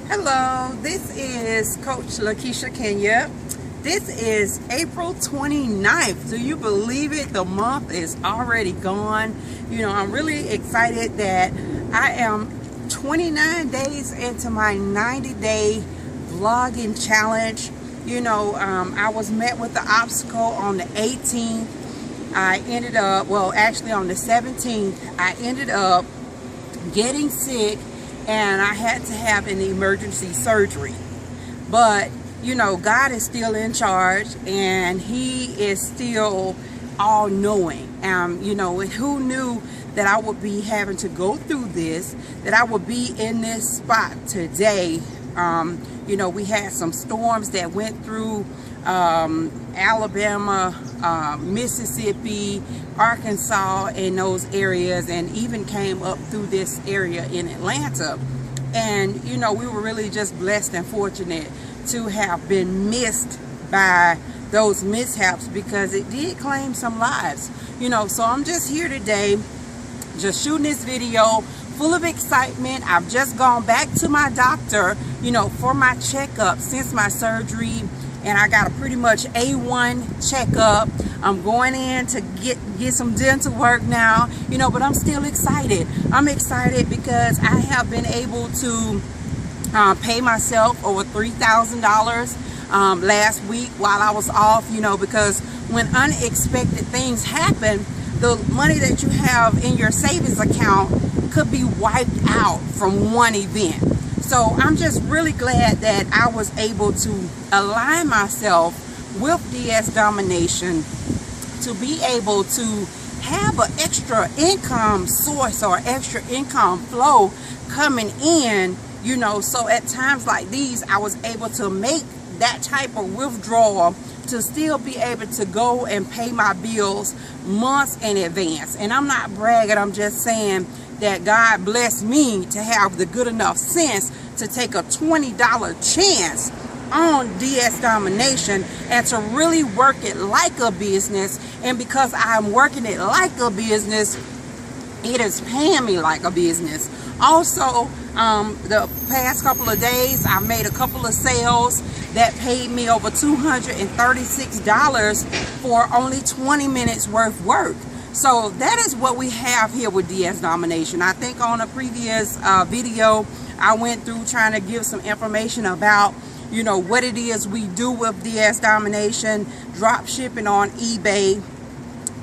Hello, this is Coach Lakeisha Kenya. This is April 29th. Do you believe it? The month is already gone. I'm really excited that I am 29 days into my 90-day vlogging challenge. I was met with the obstacle on the 18th. I ended up, actually on the 17th, I ended up getting sick and I had to have an emergency surgery. But God is still in charge and He is still all-knowing. Who knew that I would be having to go through this, that I would be in this spot today. We had some storms that went through Alabama, Mississippi, Arkansas, and those areas, and even came up through this area in Atlanta. And we were really just blessed and fortunate to have been missed by those mishaps, because it did claim some lives. So I'm just here today, just shooting this video full of excitement. I've just gone back to my doctor, for my checkup since my surgery, and I got a pretty much A1 checkup. I'm going in to get some dental work now, but I'm still excited. I'm excited because I have been able to pay myself over $3,000 last week while I was off, because when unexpected things happen, the money that you have in your savings account could be wiped out from one event. So I'm just really glad that I was able to align myself with DS Domination to be able to have an extra income source or extra income flow coming in, so at times like these I was able to make that type of withdrawal to still be able to go and pay my bills months in advance. And I'm not bragging, I'm just saying that God blessed me to have the good enough sense to take a $20 chance on DS Domination and to really work it like a business. And because I'm working it like a business, it is paying me like a business. Also, the past couple of days I made a couple of sales that paid me over $236 for only 20 minutes worth work. So that is what we have here with DS Domination. I think on a previous video I went through trying to give some information about what it is we do with DS Domination, drop shipping on eBay.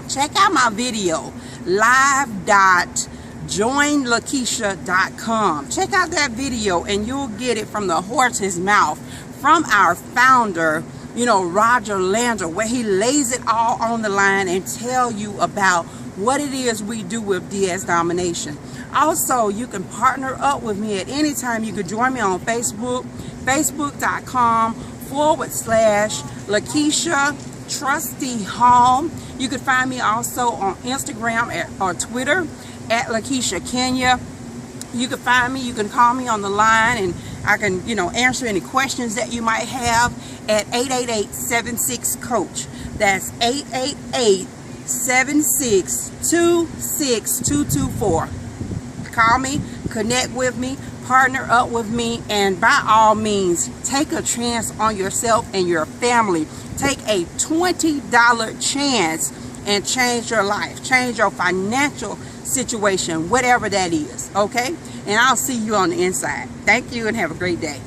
Check out my video, live.joinlakeisha.com. Check out that video and you'll get it from the horse's mouth, from our founder, Roger Lander, where he lays it all on the line and tell you about what it is we do with DS Domination. Also, you can partner up with me at any time. You can join me on Facebook, facebook.com/Lakeisha Trusty Hall. You can find me also on Instagram or Twitter at Lakeisha Kenya. You can find me, you can call me on the line, and I can, answer any questions that you might have at 888-76-COACH. That's 888-76-26224. Call me, connect with me, partner up with me, and by all means, take a chance on yourself and your family. Take a $20 chance and change your life, change your financial situation, whatever that is, okay? And I'll see you on the inside. Thank you and have a great day.